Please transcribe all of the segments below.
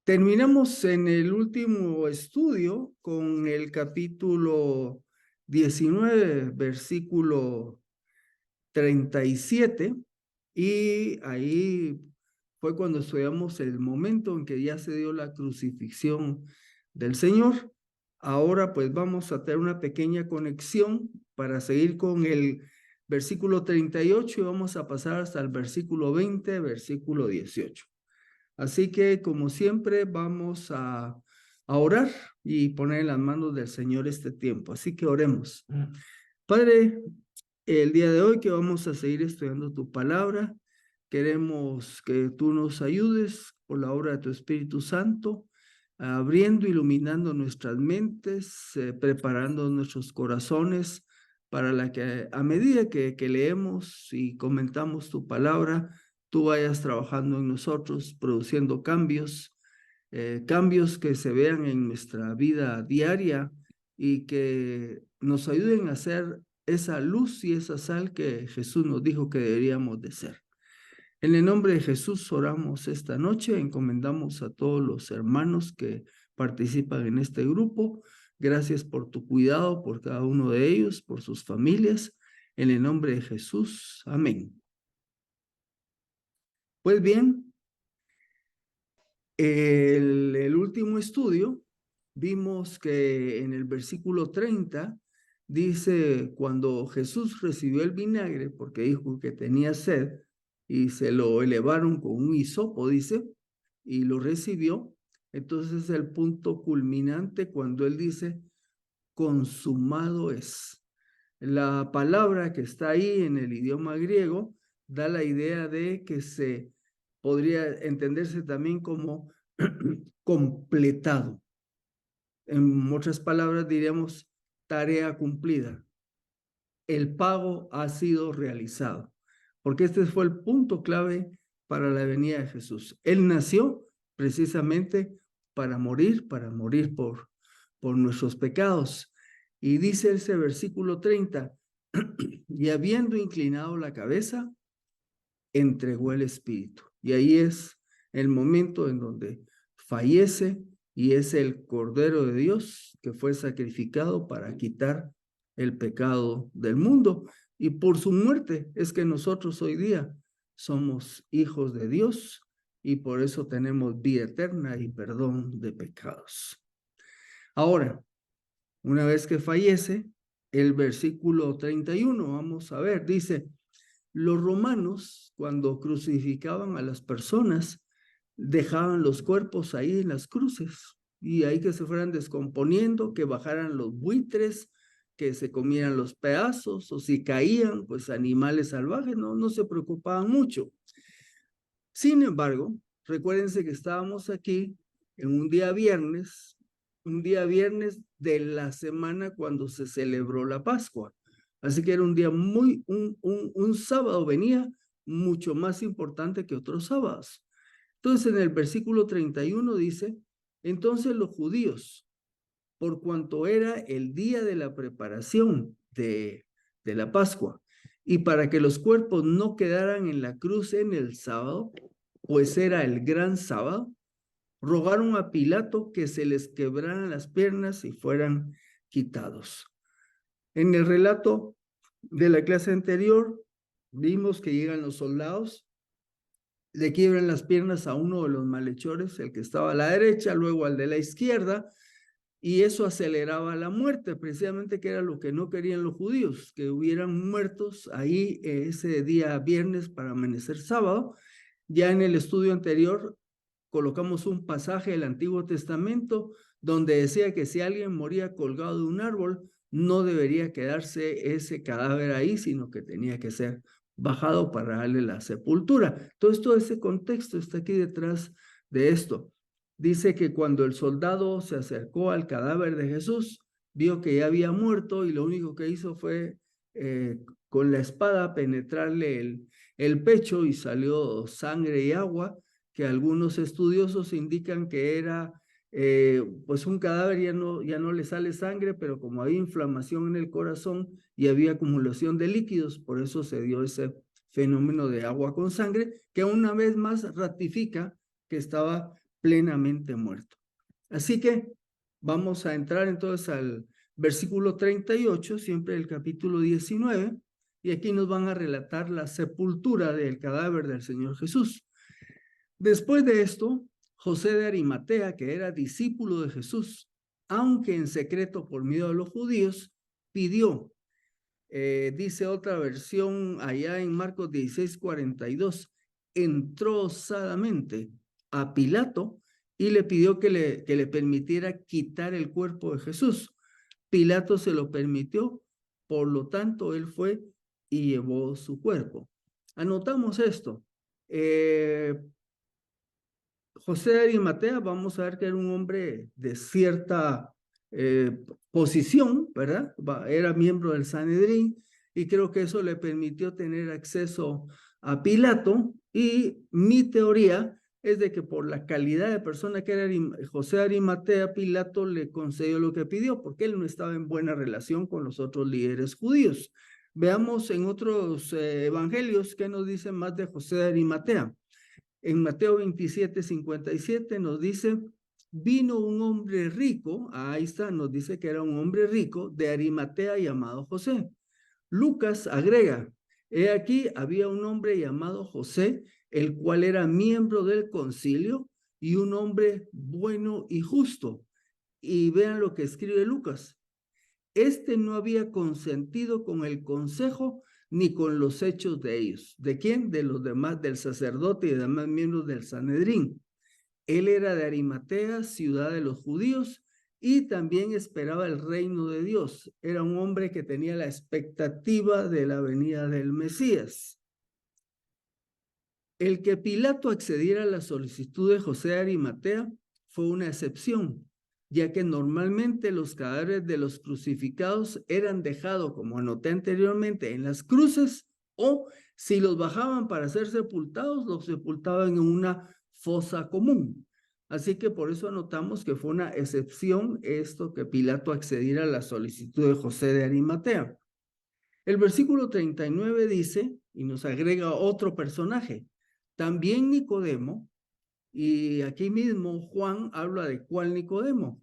Terminamos en el último estudio con el capítulo 19, versículo 37, y ahí fue cuando estudiamos el momento en que ya se dio la crucifixión del Señor. Ahora pues vamos a tener una pequeña conexión para seguir con el versículo 38 y vamos a pasar hasta el versículo 20, versículo 18. Así que, como siempre, vamos a orar y poner en las manos del Señor este tiempo. Así que oremos. Padre, el día de hoy que vamos a seguir estudiando tu palabra, queremos que tú nos ayudes por la obra de tu Espíritu Santo, abriendo, iluminando nuestras mentes, preparando nuestros corazones para la que a medida que leemos y comentamos tu palabra, tú vayas trabajando en nosotros, produciendo cambios, cambios que se vean en nuestra vida diaria y que nos ayuden a ser esa luz y esa sal que Jesús nos dijo que deberíamos de ser. En el nombre de Jesús oramos esta noche, encomendamos a todos los hermanos que participan en este grupo. Gracias por tu cuidado, por cada uno de ellos, por sus familias. En el nombre de Jesús, amén. Pues bien, el último estudio vimos que en el versículo 30 dice, cuando Jesús recibió el vinagre, porque dijo que tenía sed, y se lo elevaron con un hisopo, dice, y lo recibió. Entonces el punto culminante cuando él dice, consumado es. La palabra que está ahí en el idioma griego da la idea de que se podría entenderse también como completado. En otras palabras diríamos tarea cumplida. El pago ha sido realizado, porque este fue el punto clave para la venida de Jesús. Él nació precisamente para morir por nuestros pecados. Y dice ese versículo 30, y habiendo inclinado la cabeza, entregó el espíritu. Y ahí es el momento en donde fallece y es el Cordero de Dios que fue sacrificado para quitar el pecado del mundo. Y por su muerte es que nosotros hoy día somos hijos de Dios y por eso tenemos vida eterna y perdón de pecados. Ahora, una vez que fallece, el versículo 31, vamos a ver, dice, los romanos, cuando crucificaban a las personas, dejaban los cuerpos ahí en las cruces y ahí que se fueran descomponiendo, que bajaran los buitres, que se comieran los pedazos o si caían, pues animales salvajes, no se preocupaban mucho. Sin embargo, recuérdense que estábamos aquí en un día viernes de la semana cuando se celebró la Pascua. Así que era un día un sábado venía mucho más importante que otros sábados. Entonces en el versículo 31 dice, entonces los judíos, por cuanto era el día de la preparación de la Pascua, y para que los cuerpos no quedaran en la cruz en el sábado, pues era el gran sábado, rogaron a Pilato que se les quebraran las piernas y fueran quitados. En el relato de la clase anterior, vimos que llegan los soldados, le quiebran las piernas a uno de los malhechores, el que estaba a la derecha, luego al de la izquierda, y eso aceleraba la muerte, precisamente que era lo que no querían los judíos, que hubieran muertos ahí ese día viernes para amanecer sábado. Ya en el estudio anterior colocamos un pasaje del Antiguo Testamento donde decía que si alguien moría colgado de un árbol, no debería quedarse ese cadáver ahí, sino que tenía que ser bajado para darle la sepultura. Todo ese contexto está aquí detrás de esto. Dice que cuando el soldado se acercó al cadáver de Jesús, vio que ya había muerto y lo único que hizo fue con la espada penetrarle el pecho y salió sangre y agua, que algunos estudiosos indican que era pues un cadáver, ya no le sale sangre, pero como había inflamación en el corazón y había acumulación de líquidos, por eso se dio ese fenómeno de agua con sangre, que una vez más ratifica que estaba plenamente muerto. Así que vamos a entrar entonces al versículo 38, siempre el capítulo 19, y aquí nos van a relatar la sepultura del cadáver del Señor Jesús. Después de esto, José de Arimatea, que era discípulo de Jesús, aunque en secreto por miedo a los judíos, pidió, dice otra versión allá en Marcos 16:42, entró osadamente a Pilato y le pidió que le permitiera quitar el cuerpo de Jesús. Pilato se lo permitió, por lo tanto, él fue y llevó su cuerpo. Anotamos esto. José de Arimatea, vamos a ver que era un hombre de cierta posición, ¿verdad? Era miembro del Sanedrín y creo que eso le permitió tener acceso a Pilato, y mi teoría es de que por la calidad de persona que era José de Arimatea, Pilato le concedió lo que pidió, porque él no estaba en buena relación con los otros líderes judíos. Veamos en otros evangelios qué nos dicen más de José de Arimatea. En Mateo 27:57 nos dice, vino un hombre rico, ahí está, nos dice que era un hombre rico de Arimatea llamado José. Lucas agrega, he aquí había un hombre llamado José, el cual era miembro del concilio y un hombre bueno y justo. Y vean lo que escribe Lucas. Este no había consentido con el consejo ni con los hechos de ellos. ¿De quién? De los demás, del sacerdote y demás miembros del Sanedrín. Él era de Arimatea, ciudad de los judíos, y también esperaba el reino de Dios. Era un hombre que tenía la expectativa de la venida del Mesías. El que Pilato accediera a la solicitud de José de Arimatea fue una excepción, ya que normalmente los cadáveres de los crucificados eran dejados, como anoté anteriormente, en las cruces, o si los bajaban para ser sepultados, los sepultaban en una fosa común. Así que por eso anotamos que fue una excepción esto, que Pilato accediera a la solicitud de José de Arimatea. El versículo 39 dice, y nos agrega otro personaje, también Nicodemo, y aquí mismo Juan habla de cuál Nicodemo.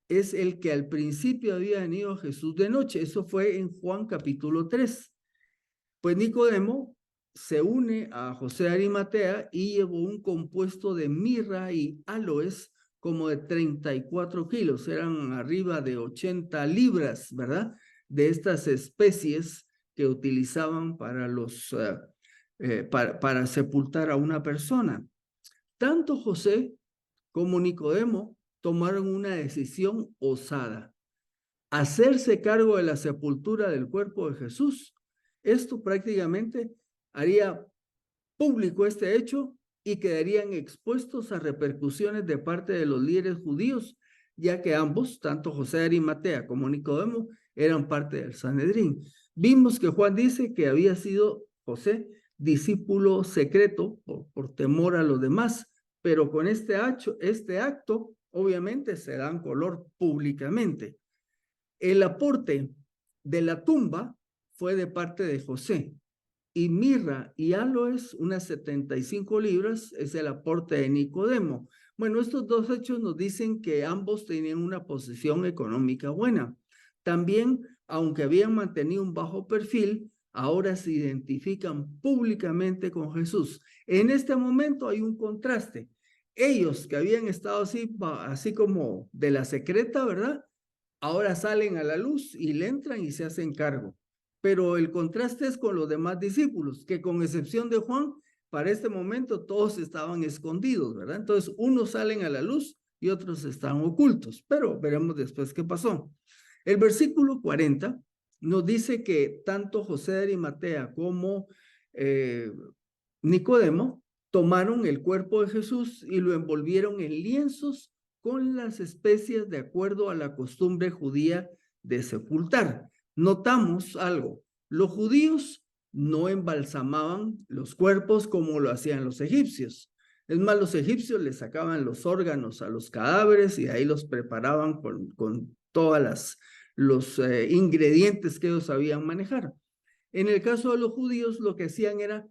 Es el que al principio había venido a Jesús de noche. Eso fue en Juan capítulo 3. Pues Nicodemo se une a José de Arimatea y llevó un compuesto de mirra y aloes como de 34 kilos. Eran arriba de 80 libras, ¿verdad? De estas especies que utilizaban para para sepultar a una persona. Tanto José como Nicodemo tomaron una decisión osada: hacerse cargo de la sepultura del cuerpo de Jesús. Esto prácticamente haría público este hecho y quedarían expuestos a repercusiones de parte de los líderes judíos, ya que ambos, tanto José de Arimatea como Nicodemo, eran parte del Sanedrín. Vimos que Juan dice que había sido José discípulo secreto por temor a los demás, pero con este acto obviamente se dan color públicamente. El aporte de la tumba fue de parte de José, y mirra y aloes, unas 75 libras, es el aporte de Nicodemo. Bueno, estos dos hechos nos dicen que ambos tenían una posición económica buena. También, aunque habían mantenido un bajo perfil, ahora se identifican públicamente con Jesús. En este momento hay un contraste. Ellos que habían estado así como de la secreta, ¿verdad? Ahora salen a la luz y le entran y se hacen cargo. Pero el contraste es con los demás discípulos, que con excepción de Juan, para este momento todos estaban escondidos, ¿verdad? Entonces, unos salen a la luz y otros están ocultos, pero veremos después qué pasó. El versículo 40 nos dice que tanto José de Arimatea como Nicodemo tomaron el cuerpo de Jesús y lo envolvieron en lienzos con las especias de acuerdo a la costumbre judía de sepultar. Notamos algo: los judíos no embalsamaban los cuerpos como lo hacían los egipcios. Es más, los egipcios le sacaban los órganos a los cadáveres y ahí los preparaban con todas los ingredientes que ellos sabían manejar. En el caso de los judíos, lo que hacían era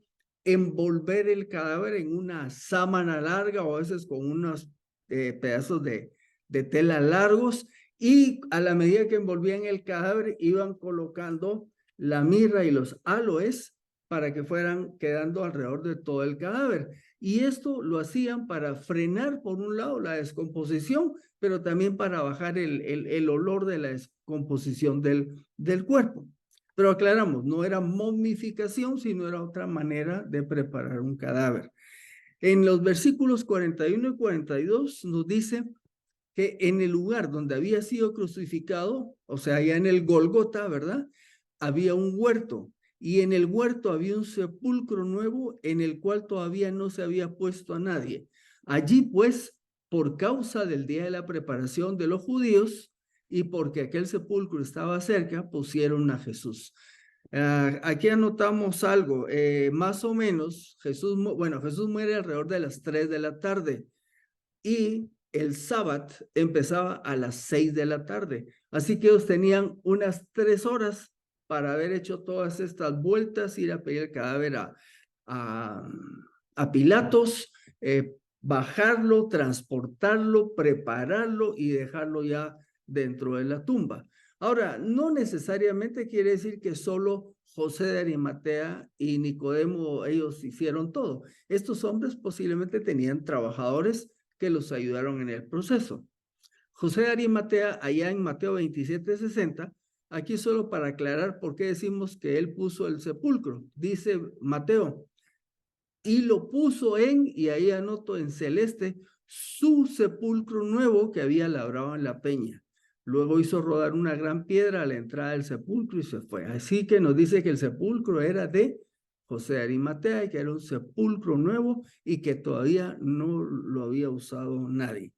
envolver el cadáver en una sábana larga o a veces con unos pedazos de tela largos, y a la medida que envolvían el cadáver iban colocando la mirra y los aloes para que fueran quedando alrededor de todo el cadáver. Y esto lo hacían para frenar, por un lado, la descomposición, pero también para bajar el olor de la descomposición del cuerpo. Pero aclaramos, no era momificación, sino era otra manera de preparar un cadáver. En los versículos 41 y 42 nos dice que en el lugar donde había sido crucificado, o sea, allá en el Gólgota, ¿verdad? Había un huerto, y en el huerto había un sepulcro nuevo en el cual todavía no se había puesto a nadie. Allí, pues, por causa del día de la preparación de los judíos y porque aquel sepulcro estaba cerca, pusieron a Jesús. Aquí anotamos algo, más o menos, Jesús muere alrededor de las 3 de la tarde y el sábado empezaba a las 6 de la tarde. Así que ellos tenían unas 3 horas para haber hecho todas estas vueltas, ir a pedir el cadáver a Pilatos, bajarlo, transportarlo, prepararlo y dejarlo ya dentro de la tumba. Ahora, no necesariamente quiere decir que solo José de Arimatea y Nicodemo, ellos hicieron todo. Estos hombres posiblemente tenían trabajadores que los ayudaron en el proceso. José de Arimatea, allá en Mateo 27:60, aquí solo para aclarar por qué decimos que él puso el sepulcro. Dice Mateo, y lo puso y ahí anoto en celeste, su sepulcro nuevo que había labrado en la peña. Luego hizo rodar una gran piedra a la entrada del sepulcro y se fue. Así que nos dice que el sepulcro era de José de Arimatea y que era un sepulcro nuevo y que todavía no lo había usado nadie.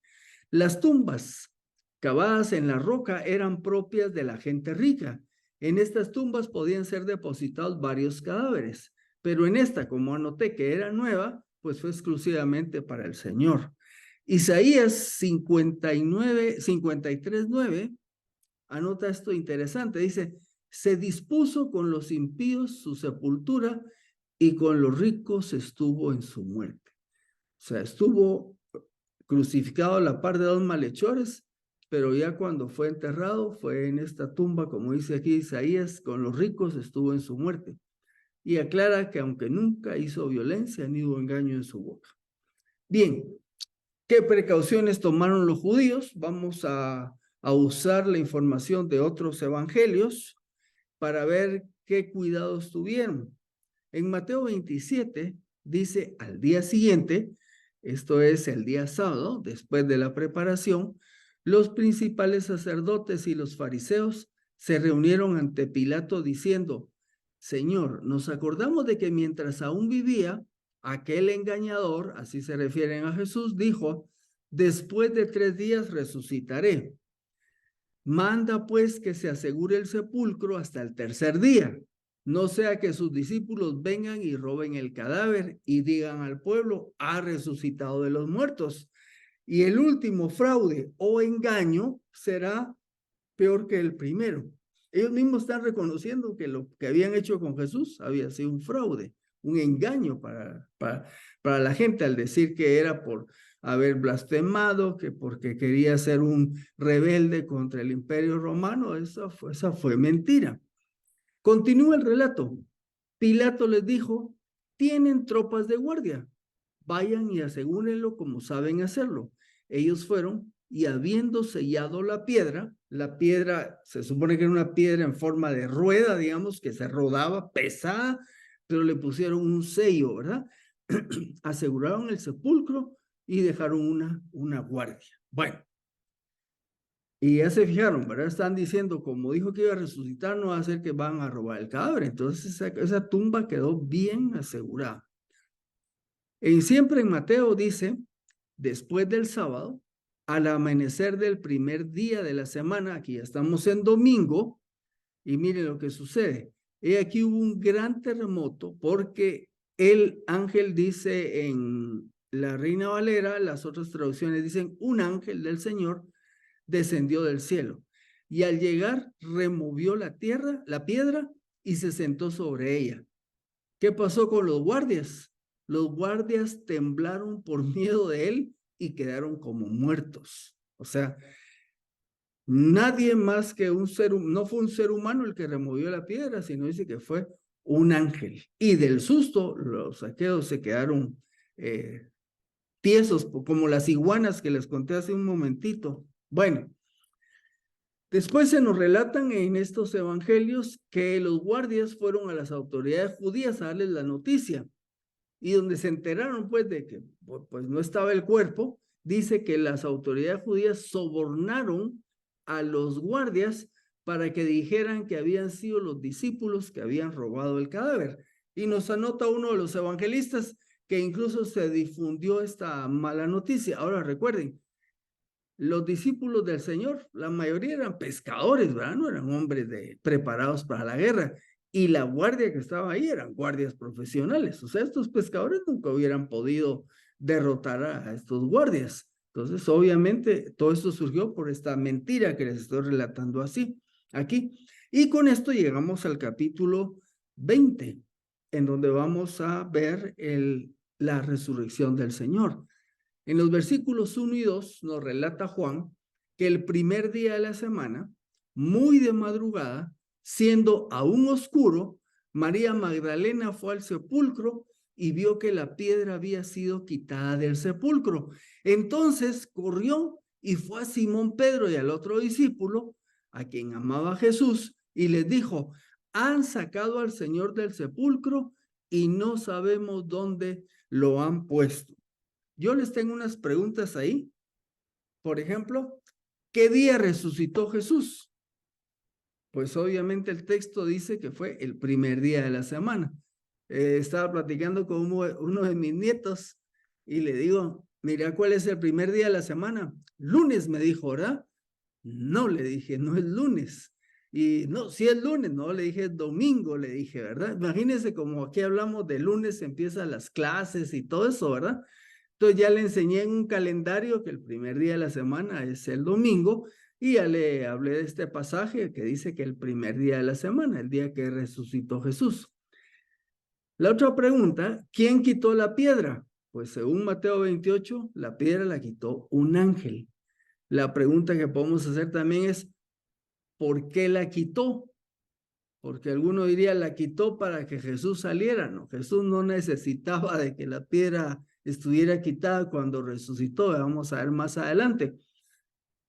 Las tumbas cavadas en la roca eran propias de la gente rica. En estas tumbas podían ser depositados varios cadáveres, pero en esta, como anoté que era nueva, pues fue exclusivamente para el Señor. Isaías 53:9 anota esto interesante, dice, se dispuso con los impíos su sepultura y con los ricos estuvo en su muerte. O sea, estuvo crucificado a la par de dos malhechores, pero ya cuando fue enterrado fue en esta tumba, como dice aquí Isaías, con los ricos estuvo en su muerte. Y aclara que aunque nunca hizo violencia ni hubo engaño en su boca. Bien, ¿qué precauciones tomaron los judíos? Vamos a usar la información de otros evangelios para ver qué cuidados tuvieron. En Mateo 27 dice, al día siguiente, esto es el día sábado, después de la preparación, los principales sacerdotes y los fariseos se reunieron ante Pilato diciendo, Señor, nos acordamos de que mientras aún vivía, aquel engañador, así se refieren a Jesús, dijo, después de 3 días resucitaré. Manda pues que se asegure el sepulcro hasta el tercer día, no sea que sus discípulos vengan y roben el cadáver y digan al pueblo, ha resucitado de los muertos. Y el último fraude o engaño será peor que el primero. Ellos mismos están reconociendo que lo que habían hecho con Jesús había sido un fraude, un engaño para la gente al decir que era por haber blasfemado, que porque quería ser un rebelde contra el imperio romano. Esa fue mentira. Continúa el relato. Pilato les dijo, tienen tropas de guardia, vayan y asegúrenlo como saben hacerlo. Ellos fueron y habiendo sellado la piedra se supone que era una piedra en forma de rueda, digamos, que se rodaba, pesada, pero le pusieron un sello, ¿verdad? Aseguraron el sepulcro y dejaron una guardia. Bueno, y ya se fijaron, ¿verdad? Están diciendo, como dijo que iba a resucitar, no va a ser que van a robar el cadáver. Entonces esa tumba quedó bien asegurada. Siempre en Mateo dice, después del sábado, al amanecer del primer día de la semana, aquí ya estamos en domingo, y miren lo que sucede. Aquí hubo un gran terremoto porque el ángel dice en la Reina Valera, las otras traducciones dicen, un ángel del Señor descendió del cielo y al llegar removió la piedra y se sentó sobre ella. ¿Qué pasó con los guardias? Los guardias temblaron por miedo de él y quedaron como muertos. O sea, nadie más que no fue un ser humano el que removió la piedra, sino dice que fue un ángel. Y del susto, los saqueos se quedaron tiesos, como las iguanas que les conté hace un momentito. Bueno, después se nos relatan en estos evangelios que los guardias fueron a las autoridades judías a darles la noticia. Y donde se enteraron pues de que pues no estaba el cuerpo, dice que las autoridades judías sobornaron a los guardias para que dijeran que habían sido los discípulos que habían robado el cadáver. Y nos anota uno de los evangelistas que incluso se difundió esta mala noticia. Ahora recuerden, los discípulos del Señor, la mayoría eran pescadores, ¿verdad? No eran hombres preparados para la guerra. Y la guardia que estaba ahí eran guardias profesionales. O sea, estos pescadores nunca hubieran podido derrotar a estos guardias. Entonces, obviamente, todo esto surgió por esta mentira que les estoy relatando así, aquí. Y con esto llegamos al capítulo 20, en donde vamos a ver la resurrección del Señor. En los versículos 1 y 2 nos relata Juan que el primer día de la semana, muy de madrugada, siendo aún oscuro, María Magdalena fue al sepulcro y vio que la piedra había sido quitada del sepulcro. Entonces corrió y fue a Simón Pedro y al otro discípulo, a quien amaba Jesús, y les dijo: han sacado al Señor del sepulcro y no sabemos dónde lo han puesto. Yo les tengo unas preguntas ahí. Por ejemplo, ¿qué día resucitó Jesús? Pues obviamente el texto dice que fue el primer día de la semana. Estaba platicando con uno de mis nietos y le digo: mira, ¿cuál es el primer día de la semana? Lunes, me dijo, ¿verdad? No, le dije, no es lunes. Y no, sí es lunes, no, le dije domingo, le dije, ¿verdad? Imagínense, como aquí hablamos de lunes, empiezan las clases y todo eso, ¿verdad? Entonces ya le enseñé en un calendario que el primer día de la semana es el domingo, y ya le hablé de este pasaje que dice que el primer día de la semana, el día que resucitó Jesús. La otra pregunta: ¿quién quitó la piedra? Pues según Mateo 28, la piedra la quitó un ángel. La pregunta que podemos hacer también es: ¿por qué la quitó? Porque alguno diría, la quitó para que Jesús saliera. No, Jesús no necesitaba de que la piedra estuviera quitada cuando resucitó. Vamos a ver más adelante.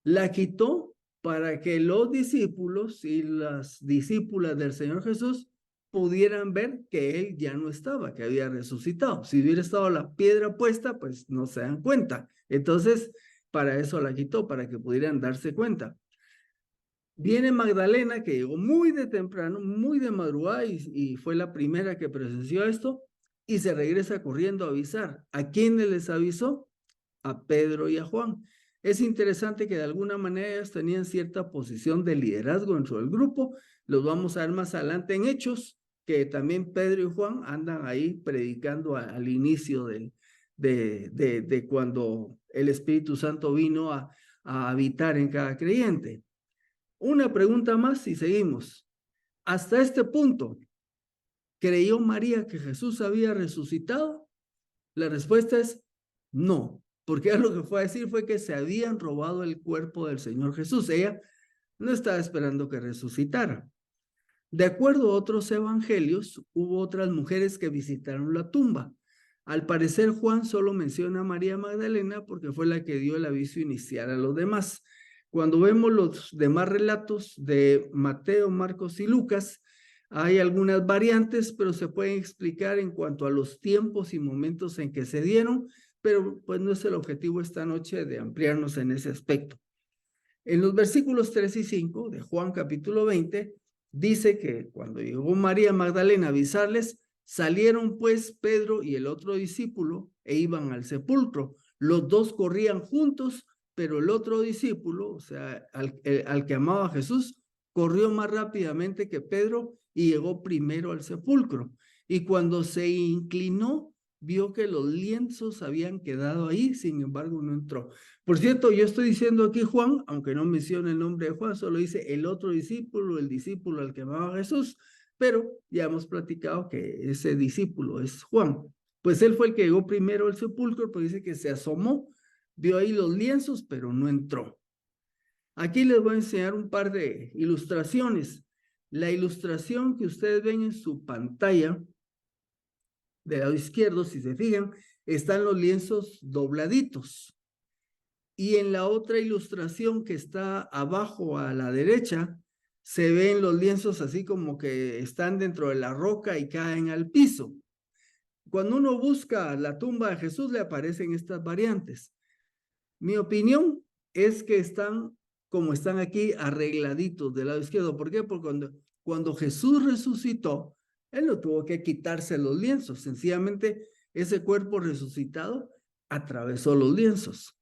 La quitó para que los discípulos y las discípulas del Señor Jesús pudieran ver que él ya no estaba, que había resucitado. Si hubiera estado la piedra puesta, pues no se dan cuenta. Entonces, para eso la quitó, para que pudieran darse cuenta. Viene Magdalena, que llegó muy de temprano, muy de madrugada, y fue la primera que presenció esto, y se regresa corriendo a avisar. ¿A quiénes les avisó? A Pedro y a Juan. Es interesante que de alguna manera ellos tenían cierta posición de liderazgo dentro del grupo. Los vamos a ver más adelante en Hechos, que también Pedro y Juan andan ahí predicando al inicio de cuando el Espíritu Santo vino a habitar en cada creyente. Una pregunta más y seguimos. Hasta este punto, ¿creyó María que Jesús había resucitado? La respuesta es no, porque lo que fue a decir fue que se habían robado el cuerpo del Señor Jesús. Ella no estaba esperando que resucitara. De acuerdo a otros evangelios, hubo otras mujeres que visitaron la tumba. Al parecer, Juan solo menciona a María Magdalena porque fue la que dio el aviso inicial a los demás. Cuando vemos los demás relatos de Mateo, Marcos y Lucas, hay algunas variantes, pero se pueden explicar en cuanto a los tiempos y momentos en que se dieron, pero pues no es el objetivo esta noche de ampliarnos en ese aspecto. En los versículos 3 y 5 de Juan capítulo 20, dice que cuando llegó María Magdalena a avisarles, salieron pues Pedro y el otro discípulo e iban al sepulcro. Los dos corrían juntos, pero el otro discípulo, o sea, al que amaba a Jesús, corrió más rápidamente que Pedro y llegó primero al sepulcro. Y cuando se inclinó, vio que los lienzos habían quedado ahí, sin embargo no entró. Por cierto, yo estoy diciendo aquí Juan, aunque no menciona el nombre de Juan, solo dice el otro discípulo, el discípulo al que amaba a Jesús. pero ya hemos platicado que ese discípulo es Juan. Pues él fue el que llegó primero al sepulcro, pues dice que se asomó, vio ahí los lienzos, pero no entró. Aquí les voy a enseñar un par de ilustraciones. La ilustración que ustedes ven en su pantalla, del lado izquierdo, si se fijan, están los lienzos dobladitos. Y en la otra ilustración que está abajo a la derecha, se ven los lienzos así como que están dentro de la roca y caen al piso. Cuando uno busca la tumba de Jesús, le aparecen estas variantes. Mi opinión es que están como están aquí arregladitos del lado izquierdo. ¿Por qué? Porque cuando Jesús resucitó, él no tuvo que quitarse los lienzos. Sencillamente, ese cuerpo resucitado atravesó los lienzos.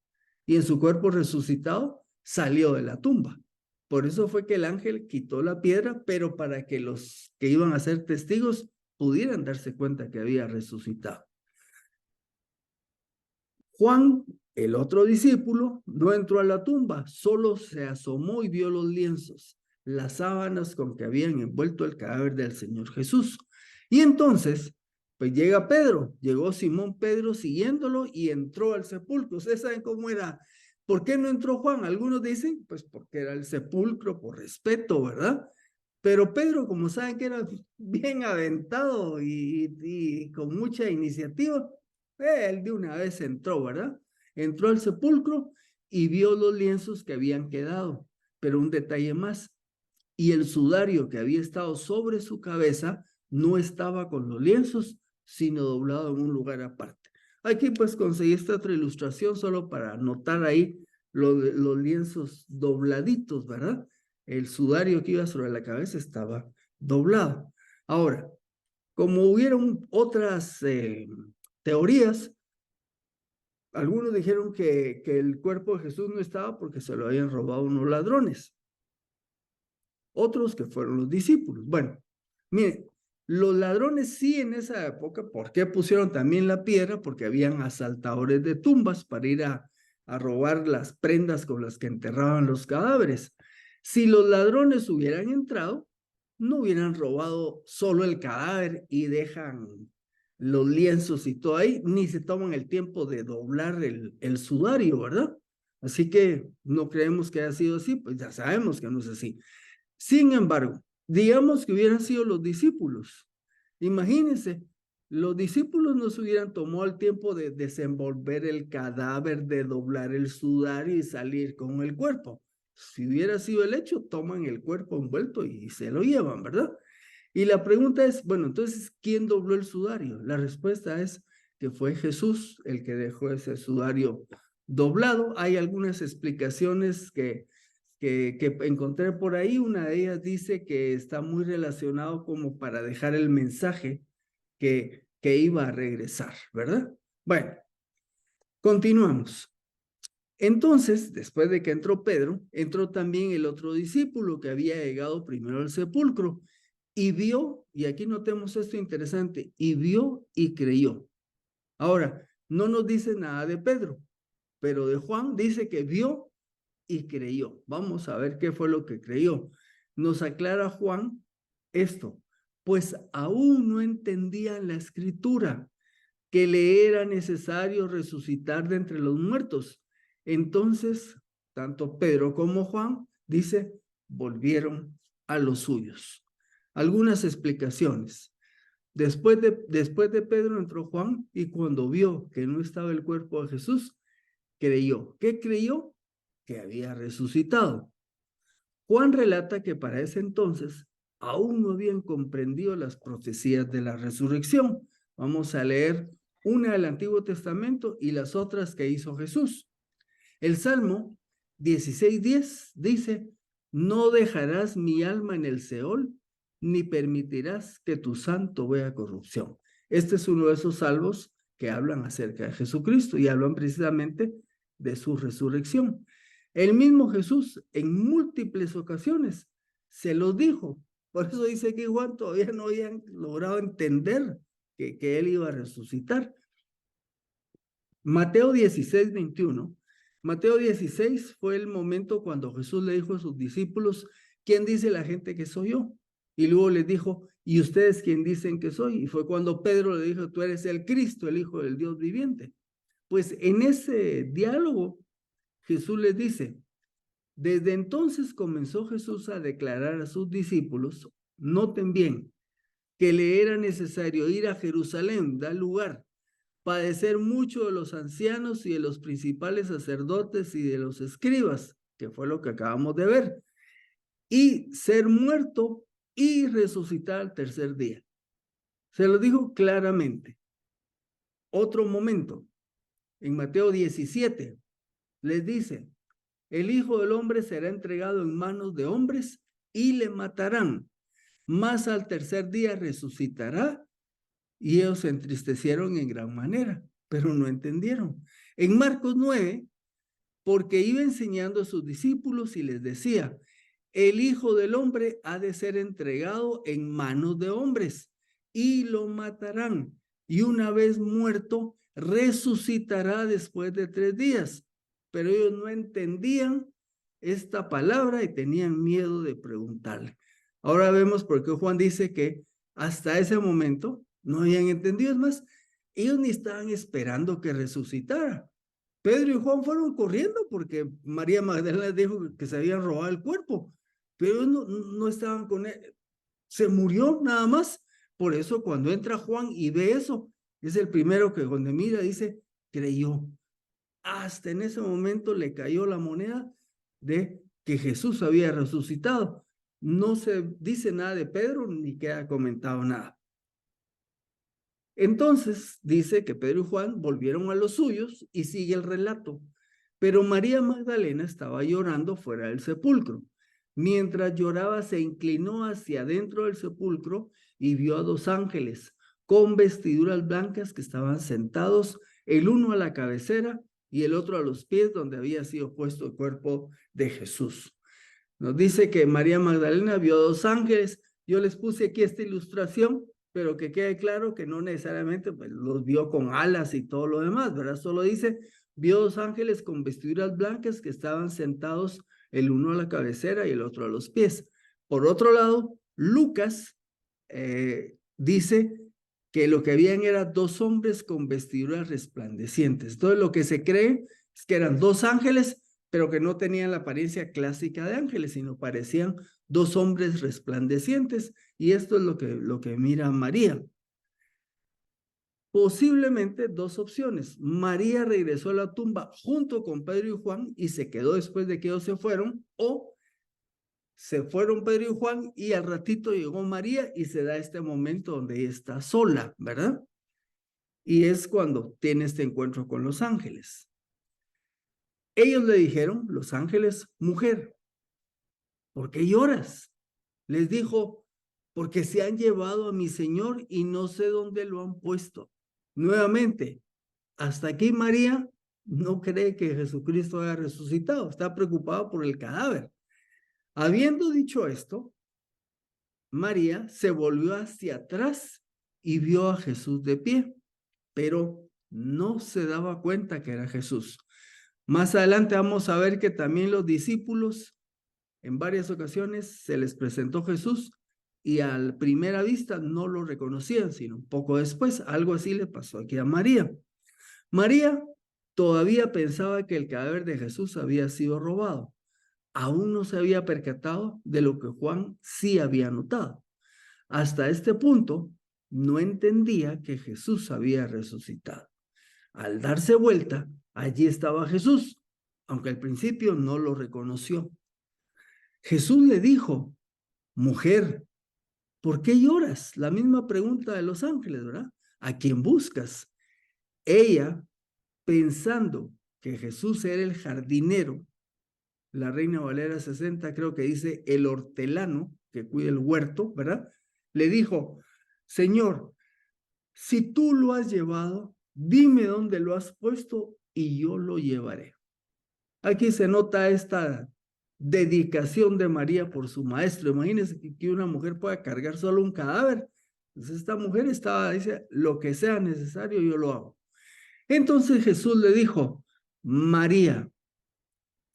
Y en su cuerpo resucitado salió de la tumba. Por eso fue que el ángel quitó la piedra, pero para que los que iban a ser testigos pudieran darse cuenta que había resucitado. Juan, el otro discípulo, no entró a la tumba, solo se asomó y vio los lienzos, las sábanas con que habían envuelto el cadáver del Señor Jesús. Y entonces, pues llega Pedro, llegó Simón Pedro siguiéndolo y entró al sepulcro. ¿Ustedes saben cómo era? ¿Por qué no entró Juan? Algunos dicen, pues porque era el sepulcro, por respeto, ¿verdad? Pero Pedro, como saben que era bien aventado y con mucha iniciativa, él de una vez entró, ¿verdad? Entró al sepulcro y vio los lienzos que habían quedado. Pero un detalle más, y el sudario que había estado sobre su cabeza no estaba con los lienzos, sino doblado en un lugar aparte. Aquí pues conseguí esta otra ilustración solo para notar ahí los lienzos dobladitos, ¿verdad? El sudario que iba sobre la cabeza estaba doblado. Ahora, como hubieron otras teorías, algunos dijeron que el cuerpo de Jesús no estaba porque se lo habían robado unos ladrones. Otros que fueron los discípulos. Bueno, miren, los ladrones sí en esa época, ¿por qué pusieron también la piedra? Porque habían asaltadores de tumbas para ir a robar las prendas con las que enterraban los cadáveres. Si los ladrones hubieran entrado, no hubieran robado solo el cadáver y dejan los lienzos y todo ahí, ni se toman el tiempo de doblar el sudario, ¿verdad? Así que no creemos que haya sido así, pues ya sabemos que no es así. Sin embargo, digamos que hubieran sido los discípulos. Imagínense, los discípulos no se hubieran tomado el tiempo de desenvolver el cadáver, de doblar el sudario y salir con el cuerpo. Si hubiera sido el hecho, toman el cuerpo envuelto y se lo llevan, ¿verdad? Y la pregunta es, bueno, entonces, ¿quién dobló el sudario? La respuesta es que fue Jesús el que dejó ese sudario doblado. Hay algunas explicaciones que encontré por ahí. Una de ellas dice que está muy relacionado como para dejar el mensaje que iba a regresar, ¿verdad? Bueno, continuamos. Entonces, después de que entró Pedro, entró también el otro discípulo que había llegado primero al sepulcro y vio, y aquí notemos esto interesante, y vio y creyó. Ahora, no nos dice nada de Pedro, pero de Juan dice que vio y creyó. Vamos a ver qué fue lo que creyó. Nos aclara Juan esto, pues aún no entendían la escritura, que le era necesario resucitar de entre los muertos. Entonces, tanto Pedro como Juan, dice, volvieron a los suyos. Algunas explicaciones. Después de Pedro entró Juan y cuando vio que no estaba el cuerpo de Jesús, creyó. ¿Qué creyó? Que había resucitado. Juan relata que para ese entonces aún no habían comprendido las profecías de la resurrección. Vamos a leer una del Antiguo Testamento y las otras que hizo Jesús. El Salmo 16:10 dice, no dejarás mi alma en el Seol, ni permitirás que tu santo vea corrupción. Este es uno de esos salmos que hablan acerca de Jesucristo y hablan precisamente de su resurrección. El mismo Jesús en múltiples ocasiones se lo dijo. Por eso dice que Juan todavía no habían logrado entender que él iba a resucitar. Mateo 16:21. Mateo 16 fue el momento cuando Jesús le dijo a sus discípulos, ¿quién dice la gente que soy yo? Y luego les dijo, ¿Y ustedes quién dicen que soy? Y fue cuando Pedro le dijo, tú eres el Cristo, el Hijo del Dios viviente. Pues en ese diálogo, Jesús les dice, desde entonces comenzó Jesús a declarar a sus discípulos, noten bien, que le era necesario ir a Jerusalén, dar lugar, padecer mucho de los ancianos y de los principales sacerdotes y de los escribas, que fue lo que acabamos de ver, y ser muerto y resucitar al tercer día. Se lo dijo claramente. Otro momento, en Mateo 17, les dice, el Hijo del Hombre será entregado en manos de hombres y le matarán, mas al tercer día resucitará. Y ellos se entristecieron en gran manera, pero no entendieron. En Marcos 9, porque iba enseñando a sus discípulos y les decía, el Hijo del Hombre ha de ser entregado en manos de hombres y lo matarán. Y una vez muerto, resucitará después de 3 días. Pero ellos no entendían esta palabra y tenían miedo de preguntarle. Ahora vemos por qué Juan dice que hasta ese momento no habían entendido. Es más, ellos ni estaban esperando que resucitara. Pedro y Juan fueron corriendo porque María Magdalena dijo que se habían robado el cuerpo, pero no estaban con él. Se murió nada más. Por eso cuando entra Juan y ve eso, es el primero que cuando mira dice, creyó. Hasta en ese momento le cayó la moneda de que Jesús había resucitado. No se dice nada de Pedro ni queda comentado nada. Entonces dice que Pedro y Juan volvieron a los suyos y sigue el relato. Pero María Magdalena estaba llorando fuera del sepulcro. Mientras lloraba, se inclinó hacia adentro del sepulcro y vio a 2 ángeles con vestiduras blancas que estaban sentados, el uno a la cabecera y el otro a los pies donde había sido puesto el cuerpo de Jesús. Nos dice que María Magdalena vio a 2 ángeles. Yo les puse aquí esta ilustración, pero que quede claro que no necesariamente pues, los vio con alas y todo lo demás, ¿verdad? Solo dice, vio 2 ángeles con vestiduras blancas que estaban sentados, el uno a la cabecera y el otro a los pies. Por otro lado, Lucas dice que lo que habían eran 2 hombres con vestiduras resplandecientes. Entonces, lo que se cree es que eran 2 ángeles, pero que no tenían la apariencia clásica de ángeles, sino parecían 2 hombres resplandecientes. Y esto es lo que mira María. Posiblemente 2 opciones. María regresó a la tumba junto con Pedro y Juan y se quedó después de que ellos se fueron, o se fueron Pedro y Juan y al ratito llegó María y se da este momento donde ella está sola, ¿verdad? Y es cuando tiene este encuentro con los ángeles. Ellos le dijeron, los ángeles, mujer, ¿por qué lloras? Les dijo, porque se han llevado a mi Señor y no sé dónde lo han puesto. Nuevamente, hasta aquí María no cree que Jesucristo haya resucitado, está preocupada por el cadáver. Habiendo dicho esto, María se volvió hacia atrás y vio a Jesús de pie, pero no se daba cuenta que era Jesús. Más adelante vamos a ver que también los discípulos en varias ocasiones se les presentó Jesús y a la primera vista no lo reconocían, sino un poco después. Algo así le pasó aquí a María. María todavía pensaba que el cadáver de Jesús había sido robado. Aún no se había percatado de lo que Juan sí había notado. Hasta este punto, no entendía que Jesús había resucitado. Al darse vuelta, allí estaba Jesús, aunque al principio no lo reconoció. Jesús le dijo, mujer, ¿por qué lloras? La misma pregunta de los ángeles, ¿verdad? ¿A quién buscas? Ella, pensando que Jesús era el jardinero, la Reina Valera 60 creo que dice el hortelano que cuida el huerto, ¿verdad? Le dijo, Señor, si tú lo has llevado, dime dónde lo has puesto y yo lo llevaré. Aquí se nota esta dedicación de María por su maestro. Imagínense que una mujer pueda cargar solo un cadáver. Entonces esta mujer dice, lo que sea necesario yo lo hago. Entonces Jesús le dijo, María.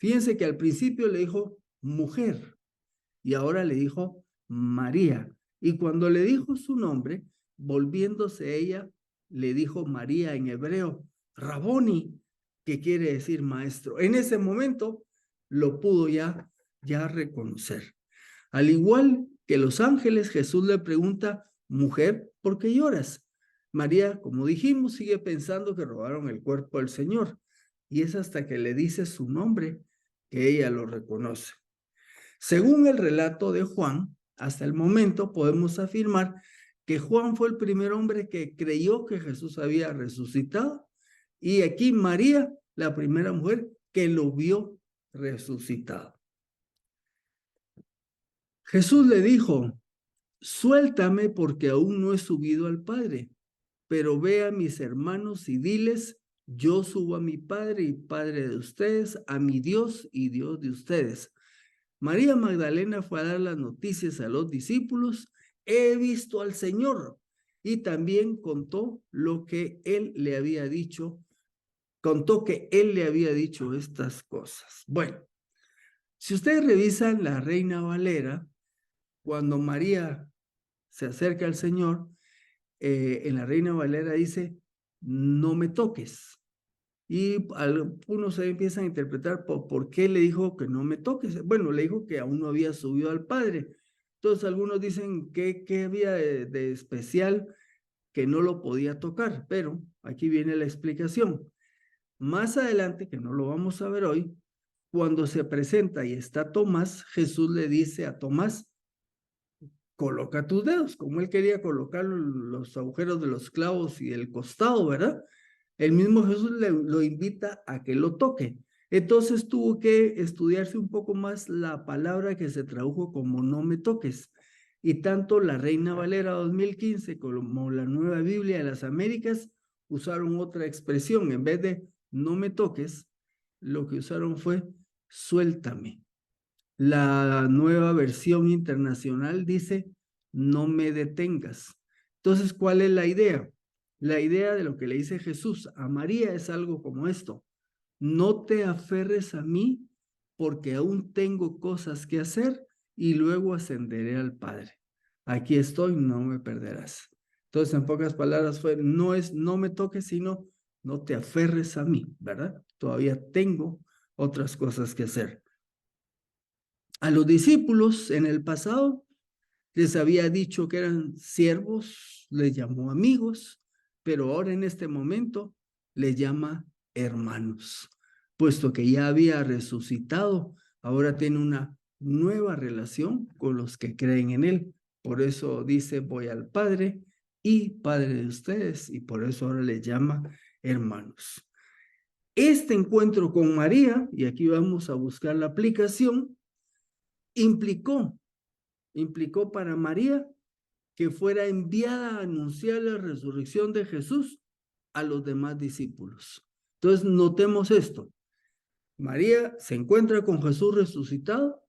Fíjense que al principio le dijo mujer y ahora le dijo María. Y cuando le dijo su nombre, volviéndose ella, le dijo María en hebreo, Raboni, que quiere decir maestro. En ese momento lo pudo ya reconocer. Al igual que los ángeles, Jesús le pregunta, mujer, ¿por qué lloras? María, como dijimos, sigue pensando que robaron el cuerpo del Señor. Y es hasta que le dice su nombre que ella lo reconoce. Según el relato de Juan, hasta el momento podemos afirmar que Juan fue el primer hombre que creyó que Jesús había resucitado y aquí María, la primera mujer que lo vio resucitado. Jesús le dijo, suéltame porque aún no he subido al Padre, pero ve a mis hermanos y diles, yo subo a mi Padre y Padre de ustedes, a mi Dios y Dios de ustedes. María Magdalena fue a dar las noticias a los discípulos, he visto al Señor, y también contó lo que él le había dicho, contó que él le había dicho estas cosas. Bueno, si ustedes revisan la Reina Valera, cuando María se acerca al Señor, en la Reina Valera dice, no me toques. Y algunos se empiezan a interpretar por qué le dijo que no me toques. Bueno, le dijo que aún no había subido al Padre. Entonces algunos dicen que había de especial que no lo podía tocar, pero aquí viene la explicación. Más adelante, que no lo vamos a ver hoy, cuando se presenta y está Tomás, Jesús le dice a Tomás, coloca tus dedos, como él quería colocar los agujeros de los clavos y el costado, ¿verdad? El mismo Jesús lo invita a que lo toque. Entonces tuvo que estudiarse un poco más la palabra que se tradujo como no me toques. Y tanto la Reina Valera 2015 como la Nueva Biblia de las Américas usaron otra expresión. En vez de no me toques, lo que usaron fue suéltame. La nueva versión internacional dice no me detengas. Entonces, ¿cuál es la idea? La idea de lo que le dice Jesús a María es algo como esto. No te aferres a mí porque aún tengo cosas que hacer y luego ascenderé al Padre. Aquí estoy, no me perderás. Entonces, en pocas palabras, no es no me toques, sino no te aferres a mí, ¿verdad? Todavía tengo otras cosas que hacer. A los discípulos en el pasado les había dicho que eran siervos, les llamó amigos, pero ahora en este momento les llama hermanos, puesto que ya había resucitado, ahora tiene una nueva relación con los que creen en él. Por eso dice, voy al Padre y Padre de ustedes, y por eso ahora les llama hermanos. Este encuentro con María, y aquí vamos a buscar la aplicación, implicó para María que fuera enviada a anunciar la resurrección de Jesús a los demás discípulos. Entonces, notemos esto. María se encuentra con Jesús resucitado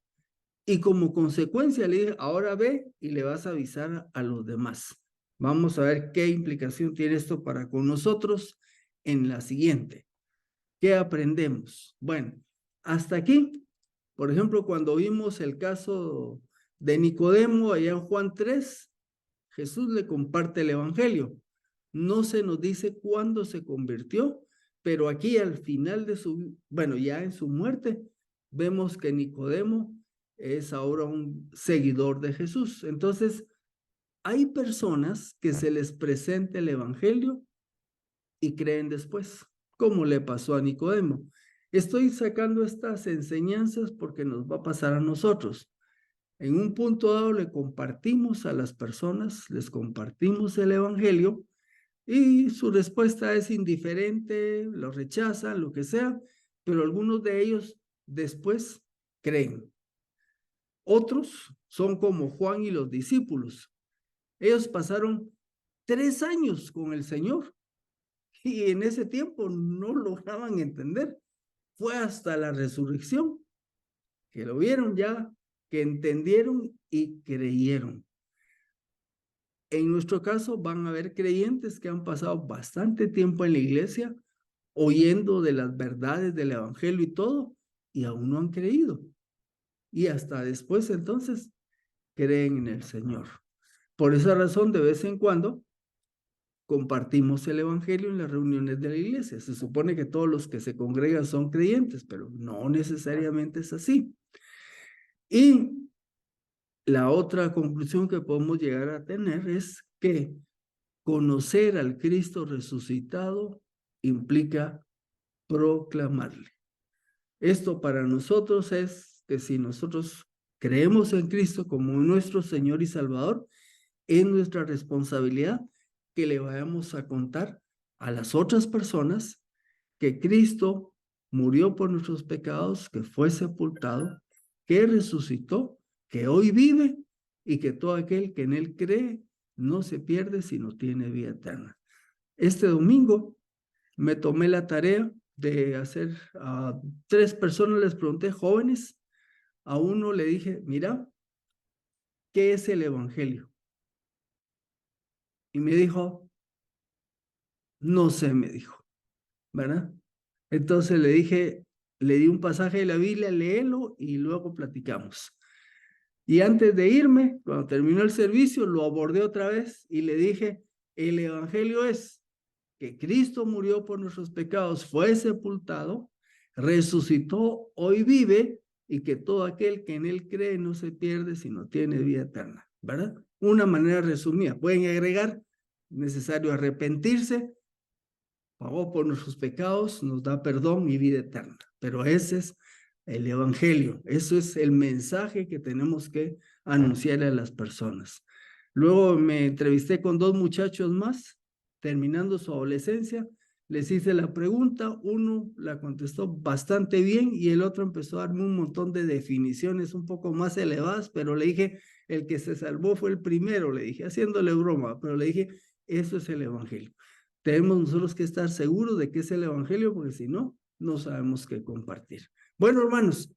y como consecuencia le dice, ahora ve y le vas a avisar a los demás. Vamos a ver qué implicación tiene esto para con nosotros en la siguiente. ¿Qué aprendemos? Bueno, hasta aquí, por ejemplo, cuando vimos el caso de Nicodemo allá en Juan 3, Jesús le comparte el evangelio. No se nos dice cuándo se convirtió, pero aquí al final de ya en su muerte, vemos que Nicodemo es ahora un seguidor de Jesús. Entonces, hay personas que se les presenta el evangelio y creen después, como le pasó a Nicodemo. Estoy sacando estas enseñanzas porque nos va a pasar a nosotros. En un punto dado le compartimos a las personas, les compartimos el evangelio y su respuesta es indiferente, lo rechazan, lo que sea, pero algunos de ellos después creen. Otros son como Juan y los discípulos. Ellos pasaron 3 años con el Señor y en ese tiempo no lograban entender. Fue hasta la resurrección que lo vieron ya, que entendieron y creyeron. En nuestro caso van a haber creyentes que han pasado bastante tiempo en la iglesia oyendo de las verdades del evangelio y todo, y aún no han creído. Y hasta después entonces creen en el Señor. Por esa razón, de vez en cuando, compartimos el evangelio en las reuniones de la iglesia. Se supone que todos los que se congregan son creyentes, pero no necesariamente es así. Y la otra conclusión que podemos llegar a tener es que conocer al Cristo resucitado implica proclamarle. Esto para nosotros es que si nosotros creemos en Cristo como nuestro Señor y Salvador, es nuestra responsabilidad que le vayamos a contar a las otras personas que Cristo murió por nuestros pecados, que fue sepultado, que resucitó, que hoy vive y que todo aquel que en él cree no se pierde, sino tiene vida eterna. Este domingo me tomé la tarea de hacer a 3 personas, les pregunté, jóvenes, a uno le dije, mira, ¿qué es el evangelio? Y me dijo, no sé, me dijo, ¿verdad? Entonces le dije, le di un pasaje de la Biblia, léelo y luego platicamos. Y antes de irme, cuando terminó el servicio, lo abordé otra vez y le dije, el evangelio es que Cristo murió por nuestros pecados, fue sepultado, resucitó, hoy vive y que todo aquel que en él cree no se pierde, sino tiene vida eterna, ¿verdad? Una manera resumida. Pueden agregar, necesario arrepentirse, pagó por nuestros pecados, nos da perdón y vida eterna. Pero ese es el evangelio, eso es el mensaje que tenemos que anunciarle a las personas. Luego me entrevisté con 2 muchachos más, terminando su adolescencia, les hice la pregunta, uno la contestó bastante bien y el otro empezó a darme un montón de definiciones un poco más elevadas, pero le dije, el que se salvó fue el primero, le dije, haciéndole broma, pero le dije, eso es el evangelio. Tenemos nosotros que estar seguros de que es el evangelio, porque si no, no sabemos qué compartir. Bueno, hermanos,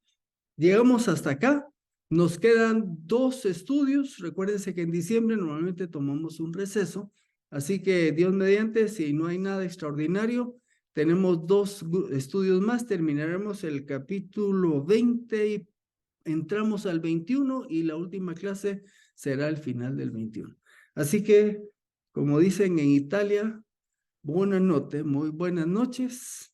llegamos hasta acá. Nos quedan 2 estudios. Recuérdense que en diciembre normalmente tomamos un receso. Así que Dios mediante, si no hay nada extraordinario, tenemos 2 estudios más. Terminaremos el capítulo 20 y entramos al 21 y la última clase será el final del 21. Así que, como dicen en Italia, buenas noches, muy buenas noches.